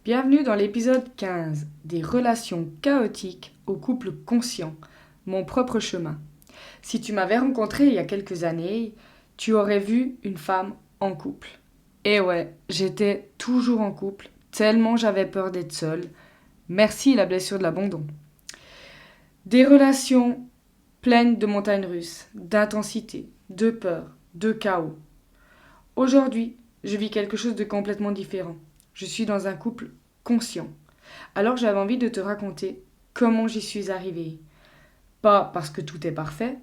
Bienvenue dans l'épisode 15 des relations chaotiques au couple conscient, mon propre chemin. Si tu m'avais rencontré il y a quelques années, tu aurais vu une femme en couple. Et ouais, j'étais toujours en couple, tellement j'avais peur d'être seule. Merci la blessure de l'abandon. Des relations pleines de montagnes russes, d'intensité, de peur, de chaos. Aujourd'hui, je vis quelque chose de complètement différent. Je suis dans un couple conscient. Alors j'avais envie de te raconter comment j'y suis arrivée. Pas parce que tout est parfait,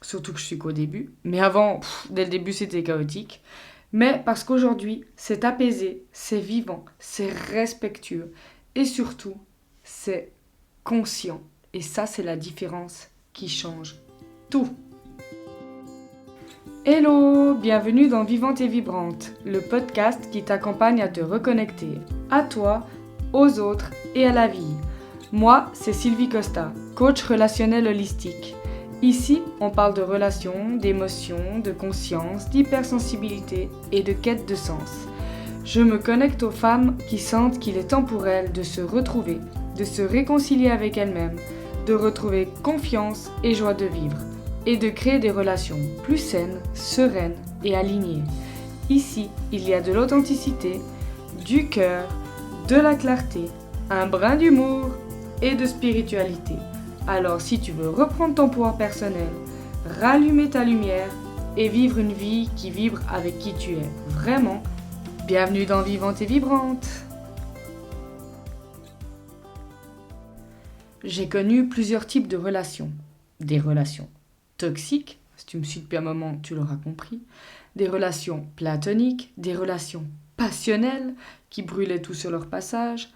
surtout que je suis qu'au début, mais avant, dès le début c'était chaotique, mais parce qu'aujourd'hui c'est apaisé, c'est vivant, c'est respectueux et surtout c'est conscient. Et ça c'est la différence qui change tout. Hello, bienvenue dans Vivante et Vibrante, le podcast qui t'accompagne à te reconnecter à toi, aux autres et à la vie. Moi, c'est Sylvie Costa, coach relationnel holistique. Ici, on parle de relations, d'émotions, de conscience, d'hypersensibilité et de quête de sens. Je me connecte aux femmes qui sentent qu'il est temps pour elles de se retrouver, de se réconcilier avec elles-mêmes, de retrouver confiance et joie de vivre, et de créer des relations plus saines, sereines et alignées. Ici, il y a de l'authenticité, du cœur, de la clarté, un brin d'humour et de spiritualité. Alors si tu veux reprendre ton pouvoir personnel, rallumer ta lumière et vivre une vie qui vibre avec qui tu es vraiment, bienvenue dans Vivante et Vibrante. J'ai connu plusieurs types de relations. Des relations toxiques, si tu me suis depuis un moment, tu l'auras compris, des relations platoniques, des relations passionnelles qui brûlaient tout sur leur passage.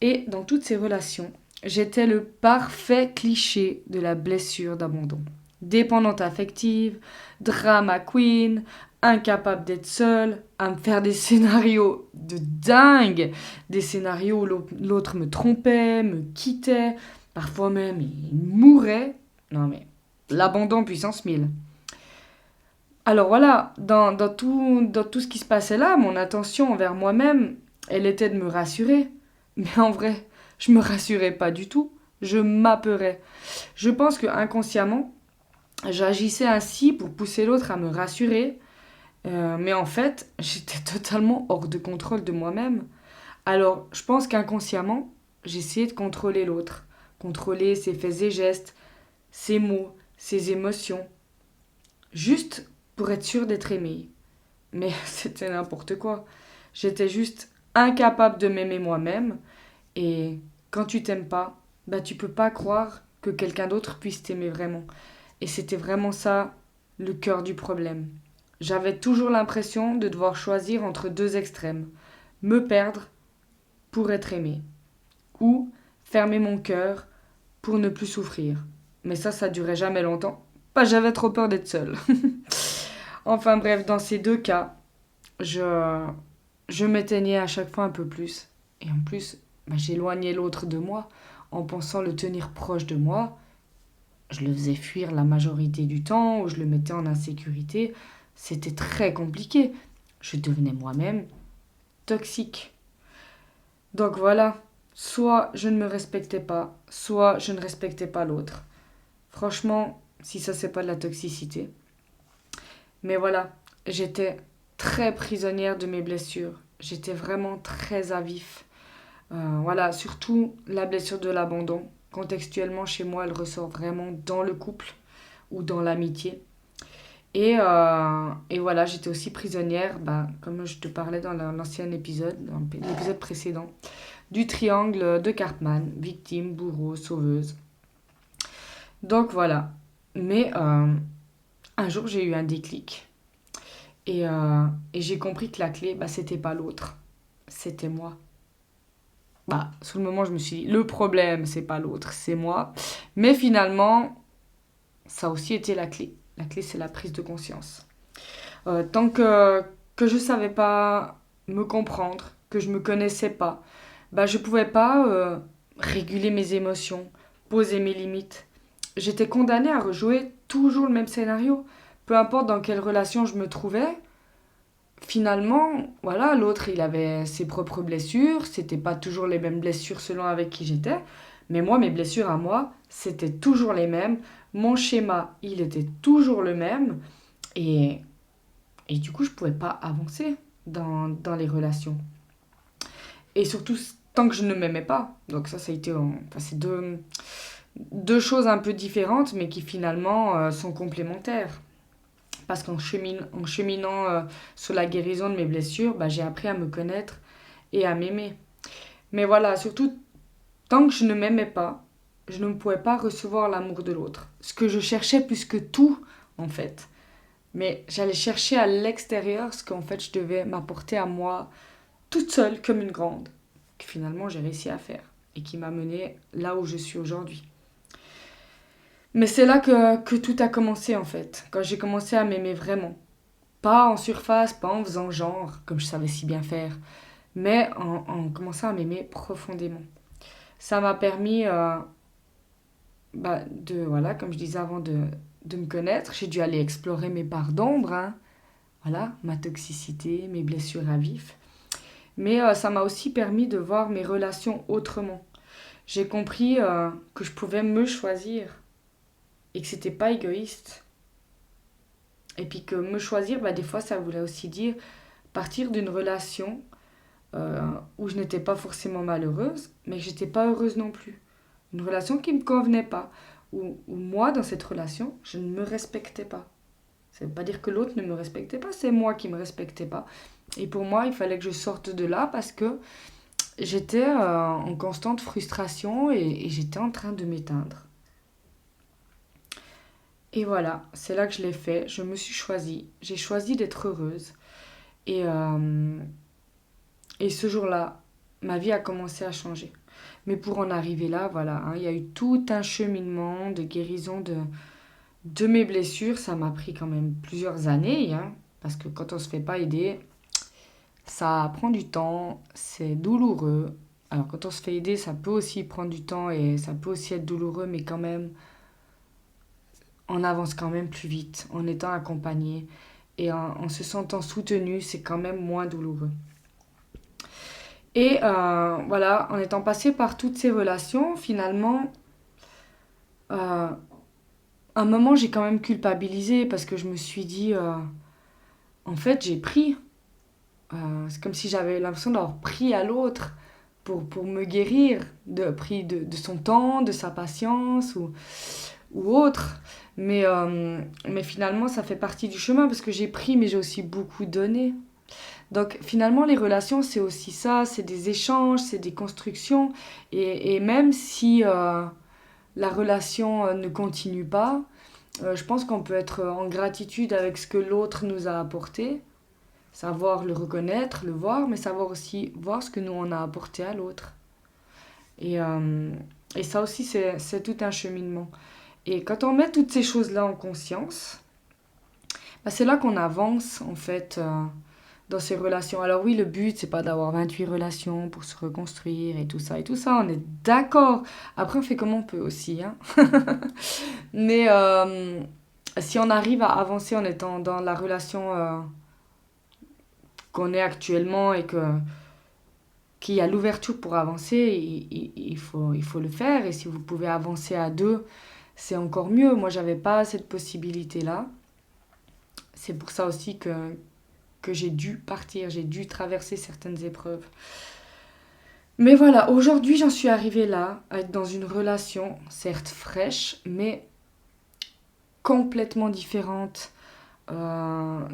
Et dans toutes ces relations, j'étais le parfait cliché de la blessure d'abandon. Dépendante affective, drama queen, incapable d'être seule, à me faire des scénarios de dingue, des scénarios où l'autre me trompait, me quittait, parfois même il mourait. Non mais l'abandon puissance 1000. Alors voilà, dans tout ce qui se passait là, mon intention envers moi-même, elle était de me rassurer. Mais en vrai, je me rassurais pas du tout. Je m'apeurais. Je pense que inconsciemment, j'agissais ainsi pour pousser l'autre à me rassurer. Mais en fait, j'étais totalement hors de contrôle de moi-même. Alors, je pense qu'inconsciemment, j'essayais de contrôler l'autre. Contrôler ses faits et gestes, ses mots, ses émotions. Juste pour être sûre d'être aimée. Mais c'était n'importe quoi. J'étais juste incapable de m'aimer moi-même. Et quand tu t'aimes pas, tu peux pas croire que quelqu'un d'autre puisse t'aimer vraiment. Et c'était vraiment ça le cœur du problème. J'avais toujours l'impression de devoir choisir entre deux extrêmes. Me perdre pour être aimée. Ou fermer mon cœur pour ne plus souffrir. Mais ça durait jamais longtemps. J'avais trop peur d'être seule. Enfin bref, dans ces deux cas, je m'éteignais à chaque fois un peu plus. Et en plus, j'éloignais l'autre de moi en pensant le tenir proche de moi. Je le faisais fuir la majorité du temps ou je le mettais en insécurité. C'était très compliqué. Je devenais moi-même toxique. Donc voilà, soit je ne me respectais pas, soit je ne respectais pas l'autre. Franchement, si ça c'est pas de la toxicité. Mais voilà, j'étais très prisonnière de mes blessures. J'étais vraiment très à vif. Voilà, surtout la blessure de l'abandon. Contextuellement, chez moi, elle ressort vraiment dans le couple ou dans l'amitié. Et voilà, j'étais aussi prisonnière, comme je te parlais dans l'ancien épisode, dans l'épisode précédent, du triangle de Cartman, victime, bourreau, sauveuse. Donc voilà. Mais un jour, j'ai eu un déclic. Et j'ai compris que la clé, c'était pas l'autre. C'était moi. Sur le moment, je me suis dit, le problème, c'est pas l'autre, c'est moi. Mais finalement, ça a aussi été la clé. La clé, c'est la prise de conscience. Tant que je savais pas me comprendre, que je me connaissais pas, je pouvais pas réguler mes émotions, poser mes limites. J'étais condamnée à rejouer toujours le même scénario. Peu importe dans quelle relation je me trouvais, finalement, voilà, l'autre, il avait ses propres blessures. C'était pas toujours les mêmes blessures selon avec qui j'étais. Mais moi, mes blessures à moi, c'était toujours les mêmes. Mon schéma, il était toujours le même. Et, et du coup, je pouvais pas avancer dans les relations. Et surtout, tant que je ne m'aimais pas. Donc ça a été... Enfin, c'est deux choses un peu différentes, mais qui finalement sont complémentaires. Parce en cheminant sur la guérison de mes blessures, bah, j'ai appris à me connaître et à m'aimer. Mais voilà, surtout, tant que je ne m'aimais pas, je ne pouvais pas recevoir l'amour de l'autre. Ce que je cherchais plus que tout, en fait. Mais j'allais chercher à l'extérieur ce qu'en fait je devais m'apporter à moi, toute seule comme une grande, que finalement j'ai réussi à faire et qui m'a menée là où je suis aujourd'hui. Mais c'est là que tout a commencé en fait, quand j'ai commencé à m'aimer vraiment. Pas en surface, pas en faisant genre, comme je savais si bien faire, mais en commençant à m'aimer profondément. Ça m'a permis voilà, comme je disais avant, de me connaître. J'ai dû aller explorer mes parts d'ombre, hein. Voilà, ma toxicité, mes blessures à vif. Mais ça m'a aussi permis de voir mes relations autrement. J'ai compris que je pouvais me choisir et que c'était pas égoïste. Et puis que me choisir, bah, des fois, ça voulait aussi dire partir d'une relation euh, où je n'étais pas forcément malheureuse, mais que j'étais pas heureuse non plus. Une relation qui me convenait pas. Où moi, dans cette relation, je ne me respectais pas. Ça veut pas dire que l'autre ne me respectait pas, c'est moi qui me respectais pas. Et pour moi, il fallait que je sorte de là parce que j'étais en constante frustration et j'étais en train de m'éteindre. Et voilà, c'est là que je l'ai fait. Je me suis choisie. J'ai choisi d'être heureuse. Et, euh, et ce jour-là, ma vie a commencé à changer. Mais pour en arriver là, voilà, hein, il y a eu tout un cheminement de guérison de mes blessures. Ça m'a pris quand même plusieurs années, hein, parce que quand on se fait pas aider, ça prend du temps, c'est douloureux. Alors quand on se fait aider, ça peut aussi prendre du temps et ça peut aussi être douloureux, mais quand même, on avance quand même plus vite en étant accompagné et en se sentant soutenu, c'est quand même moins douloureux. Et voilà, en étant passé par toutes ces relations, finalement, euh, un moment, j'ai quand même culpabilisé parce que je me suis dit, en fait, j'ai pris. C'est comme si j'avais l'impression d'avoir pris à l'autre pour me guérir, pris de son temps, de sa patience ou autre. Mais finalement, ça fait partie du chemin parce que j'ai pris, mais j'ai aussi beaucoup donné. Donc finalement, les relations, c'est aussi ça, c'est des échanges, c'est des constructions. Et même si la relation ne continue pas, je pense qu'on peut être en gratitude avec ce que l'autre nous a apporté, savoir le reconnaître, le voir, mais savoir aussi voir ce que nous on a apporté à l'autre. Et, euh, et ça aussi, c'est tout un cheminement. Et quand on met toutes ces choses-là en conscience, bah, c'est là qu'on avance en fait dans ces relations. Alors oui, le but, c'est pas d'avoir 28 relations pour se reconstruire et tout ça, on est d'accord. Après, on fait comme on peut aussi, hein. Mais si on arrive à avancer en étant dans la relation qu'on est actuellement et qu'il y a l'ouverture pour avancer, il faut le faire. Et si vous pouvez avancer à deux, c'est encore mieux. Moi, j'avais pas cette possibilité-là. C'est pour ça aussi que j'ai dû partir, j'ai dû traverser certaines épreuves. Mais voilà, aujourd'hui j'en suis arrivée là, à être dans une relation, certes fraîche, mais complètement différente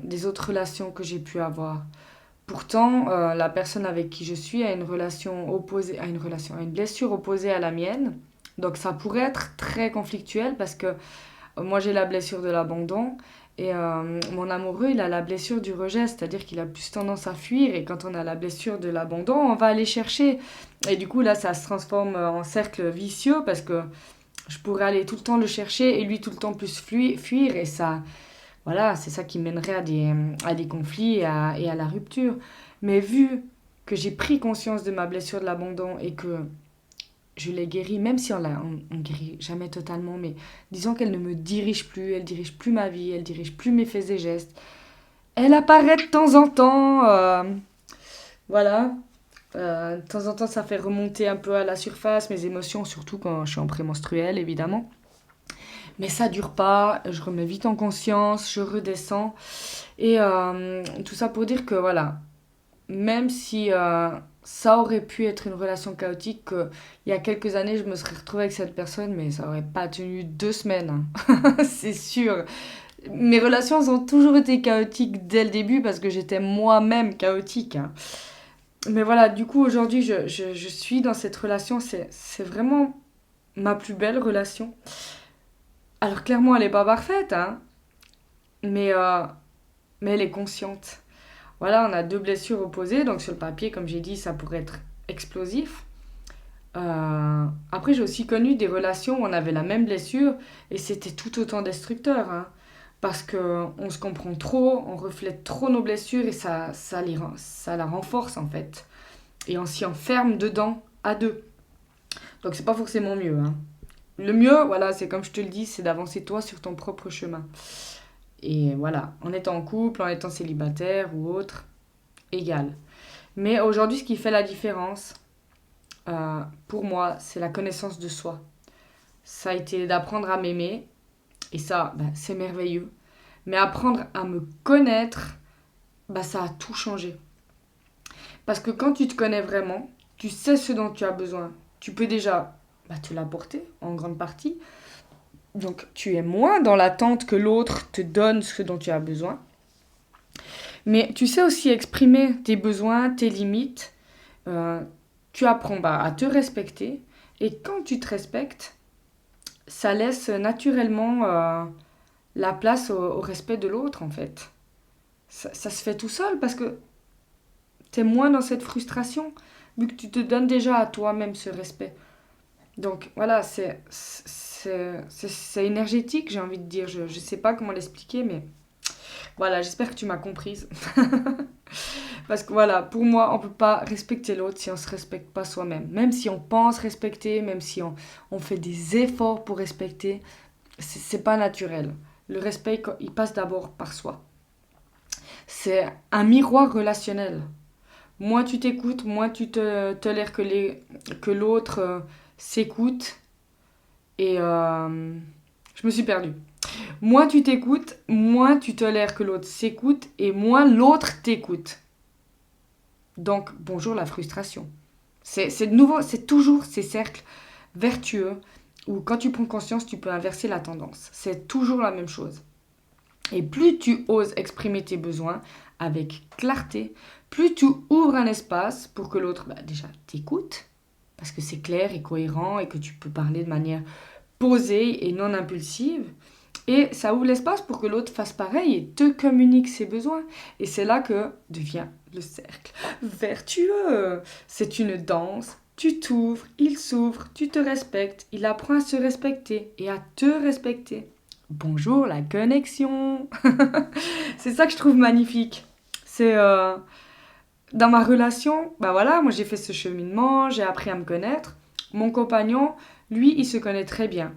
des autres relations que j'ai pu avoir. Pourtant, la personne avec qui je suis a une relation opposée, a une blessure opposée à la mienne. Donc ça pourrait être très conflictuel parce que moi j'ai la blessure de l'abandon et mon amoureux il a la blessure du rejet, c'est-à-dire qu'il a plus tendance à fuir et quand on a la blessure de l'abandon, on va aller chercher. Et du coup là ça se transforme en cercle vicieux parce que je pourrais aller tout le temps le chercher et lui tout le temps plus fuir et ça, voilà, c'est ça qui mènerait à des conflits et à la rupture. Mais vu que j'ai pris conscience de ma blessure de l'abandon et que je l'ai guérie, même si on guérit jamais totalement, mais disons qu'elle ne me dirige plus, elle dirige plus ma vie, elle dirige plus mes faits et gestes. Elle apparaît de temps en temps. Voilà. De temps en temps, ça fait remonter un peu à la surface mes émotions, surtout quand je suis en prémenstruel, évidemment. Mais ça dure pas, je remets vite en conscience, je redescends. Et tout ça pour dire que voilà, même si ça aurait pu être une relation chaotique, que, il y a quelques années, je me serais retrouvée avec cette personne, mais ça aurait pas tenu 2 semaines, hein. C'est sûr. Mes relations ont toujours été chaotiques dès le début parce que j'étais moi-même chaotique, hein. Mais voilà, du coup, aujourd'hui, je suis dans cette relation. C'est vraiment ma plus belle relation. Alors, clairement, elle n'est pas parfaite, hein, mais, euh, mais elle est consciente. Voilà, on a deux blessures opposées, donc sur le papier, comme j'ai dit, ça pourrait être explosif. Après, j'ai aussi connu des relations où on avait la même blessure et c'était tout autant destructeur, hein, parce que on se comprend trop, on reflète trop nos blessures et ça la renforce en fait. Et on s'y enferme dedans à deux. Donc c'est pas forcément mieux, hein. Le mieux, voilà, c'est comme je te le dis, c'est d'avancer toi sur ton propre chemin. Et voilà, en étant en couple, en étant célibataire ou autre, égal. Mais aujourd'hui, ce qui fait la différence, pour moi, c'est la connaissance de soi. Ça a été d'apprendre à m'aimer, et ça, bah, c'est merveilleux. Mais apprendre à me connaître, bah, ça a tout changé. Parce que quand tu te connais vraiment, tu sais ce dont tu as besoin. Tu peux déjà bah, te l'apporter en grande partie. Donc tu es moins dans l'attente que l'autre te donne ce dont tu as besoin. Mais tu sais aussi exprimer tes besoins, tes limites. Euh, Tu apprends bah, à te respecter. Et quand tu te respectes, ça laisse naturellement la place au respect de l'autre en fait. Ça se fait tout seul parce que t'es moins dans cette frustration vu que tu te donnes déjà à toi-même ce respect. Donc voilà, c'est énergétique, j'ai envie de dire. Je sais pas comment l'expliquer, mais voilà, j'espère que tu m'as comprise. Parce que voilà, pour moi, on peut pas respecter l'autre si on se respecte pas soi-même. Même si on pense respecter, même si on fait des efforts pour respecter, c'est pas naturel. Le respect, il passe d'abord par soi. C'est un miroir relationnel. Moins tu t'écoutes, moins tu tolères que l'autre s'écoute. Et je me suis perdue. Moins tu t'écoutes, moins tu tolères que l'autre s'écoute et moins l'autre t'écoute. Donc, bonjour la frustration. C'est de nouveau, c'est toujours ces cercles vertueux où quand tu prends conscience, tu peux inverser la tendance. C'est toujours la même chose. Et plus tu oses exprimer tes besoins avec clarté, plus tu ouvres un espace pour que l'autre, bah, déjà, t'écoute, parce que c'est clair et cohérent et que tu peux parler de manière posée et non impulsive. Et ça ouvre l'espace pour que l'autre fasse pareil et te communique ses besoins. Et c'est là que devient le cercle vertueux. C'est une danse. Tu t'ouvres, il s'ouvre, tu te respectes, il apprend à se respecter et à te respecter. Bonjour la connexion. C'est ça que je trouve magnifique. C'est dans ma relation, bah voilà, moi j'ai fait ce cheminement, j'ai appris à me connaître. Mon compagnon, lui, il se connaît très bien.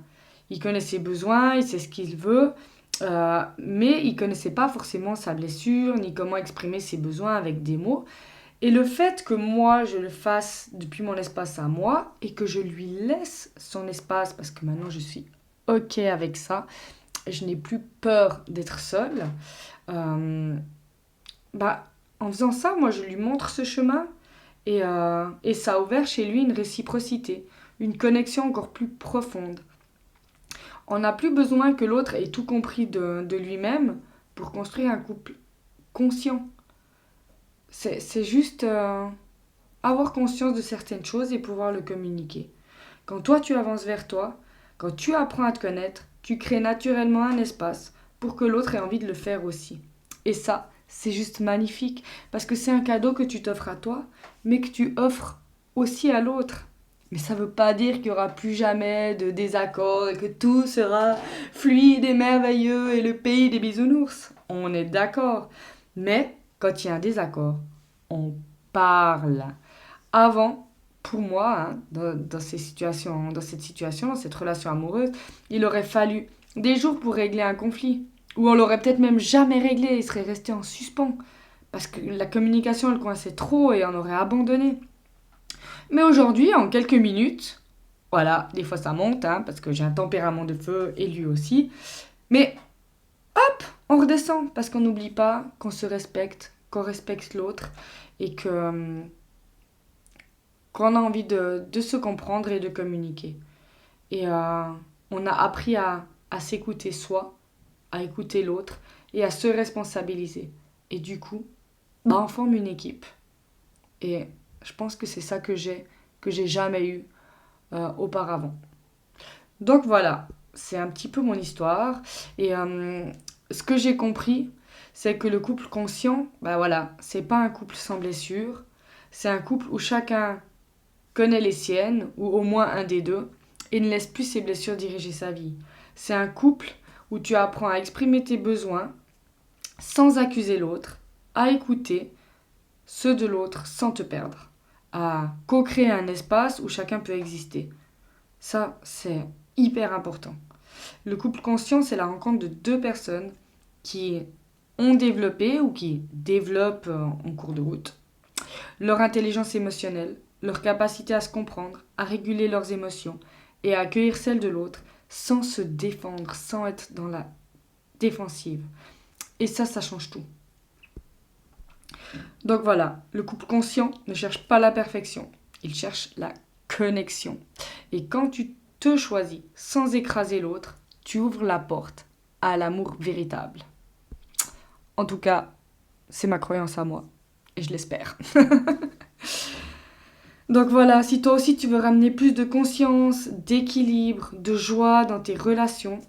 Il connaît ses besoins, il sait ce qu'il veut, mais il connaissait pas forcément sa blessure, ni comment exprimer ses besoins avec des mots. Et le fait que moi, je le fasse depuis mon espace à moi, et que je lui laisse son espace, parce que maintenant je suis OK avec ça, je n'ai plus peur d'être seule, euh, bah, en faisant ça, moi, je lui montre ce chemin, et ça a ouvert chez lui une réciprocité, une connexion encore plus profonde. On n'a plus besoin que l'autre ait tout compris de lui-même pour construire un couple conscient. C'est juste avoir conscience de certaines choses et pouvoir le communiquer. Quand toi tu avances vers toi, quand tu apprends à te connaître, tu crées naturellement un espace pour que l'autre ait envie de le faire aussi. Et ça, c'est juste magnifique parce que c'est un cadeau que tu t'offres à toi, mais que tu offres aussi à l'autre. Mais ça ne veut pas dire qu'il n'y aura plus jamais de désaccords et que tout sera fluide et merveilleux et le pays des bisounours. On est d'accord. Mais quand il y a un désaccord, on parle. Avant, pour moi, hein, dans ces situations, dans cette situation, dans cette relation amoureuse, il aurait fallu des jours pour régler un conflit. Ou on l'aurait peut-être même jamais réglé, il serait resté en suspens. Parce que la communication, elle coinçait trop et on aurait abandonné. Mais aujourd'hui, en quelques minutes, voilà, des fois ça monte, hein, parce que j'ai un tempérament de feu et lui aussi. Mais on redescend parce qu'on n'oublie pas qu'on se respecte, qu'on respecte l'autre et qu'on a envie de se comprendre et de communiquer. Et on a appris à s'écouter soi, à écouter l'autre et à se responsabiliser. Et du coup, on forme une équipe. Et je pense que c'est ça que j'ai jamais eu auparavant. Donc voilà, c'est un petit peu mon histoire. Et ce que j'ai compris, c'est que le couple conscient, voilà, c'est pas un couple sans blessure. C'est un couple où chacun connaît les siennes, ou au moins un des deux, et ne laisse plus ses blessures diriger sa vie. C'est un couple où tu apprends à exprimer tes besoins sans accuser l'autre, à écouter ceux de l'autre sans te perdre, à co-créer un espace où chacun peut exister. Ça, c'est hyper important. Le couple conscient, c'est la rencontre de deux personnes qui ont développé ou qui développent en cours de route leur intelligence émotionnelle, leur capacité à se comprendre, à réguler leurs émotions et à accueillir celles de l'autre sans se défendre, sans être dans la défensive. Et ça change tout. Donc voilà, le couple conscient ne cherche pas la perfection, il cherche la connexion. Et quand tu te choisis sans écraser l'autre, tu ouvres la porte à l'amour véritable. En tout cas, c'est ma croyance à moi, et je l'espère. Donc voilà, si toi aussi tu veux ramener plus de conscience, d'équilibre, de joie dans tes relations,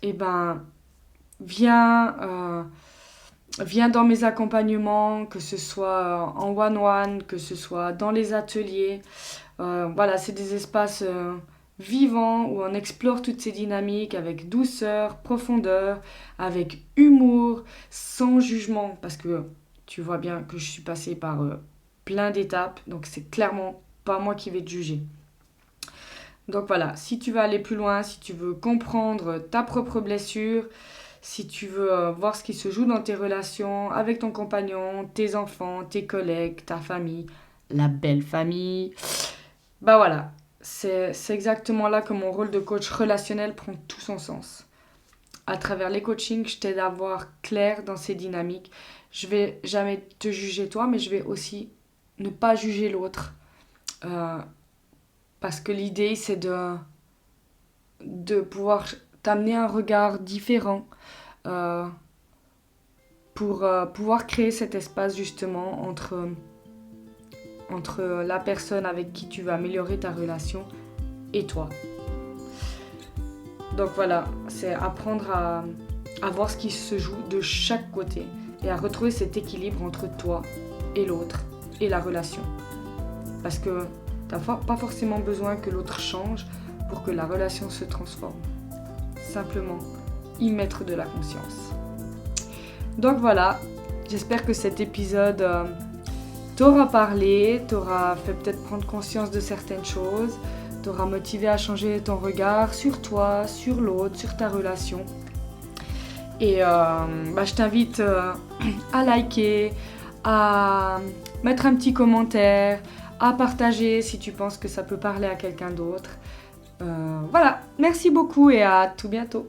eh ben viens dans mes accompagnements, que ce soit en one-one, que ce soit dans les ateliers. Voilà, c'est des espaces vivants où on explore toutes ces dynamiques avec douceur, profondeur, avec humour, sans jugement, parce que tu vois bien que je suis passée par plein d'étapes, donc c'est clairement pas moi qui vais te juger. Donc voilà, si tu veux aller plus loin, si tu veux comprendre ta propre blessure, si tu veux voir ce qui se joue dans tes relations avec ton compagnon, tes enfants, tes collègues, ta famille, la belle famille, voilà, c'est exactement là que mon rôle de coach relationnel prend tout son sens. À travers les coachings, je t'aide à voir clair dans ces dynamiques. Je vais jamais te juger toi, mais je vais aussi ne pas juger l'autre. Parce que l'idée, c'est de pouvoir t'amener un regard différent pour pouvoir créer cet espace justement entre la personne avec qui tu veux améliorer ta relation et toi. Donc voilà, c'est apprendre à voir ce qui se joue de chaque côté et à retrouver cet équilibre entre toi et l'autre et la relation. Parce que t'as pas forcément besoin que l'autre change pour que la relation se transforme. Simplement y mettre de la conscience. Donc voilà, j'espère que cet épisode t'aura parlé, t'aura fait peut-être prendre conscience de certaines choses, t'aura motivé à changer ton regard sur toi, sur l'autre, sur ta relation. Et je t'invite à liker, à mettre un petit commentaire, à partager si tu penses que ça peut parler à quelqu'un d'autre. Voilà, merci beaucoup et à tout bientôt.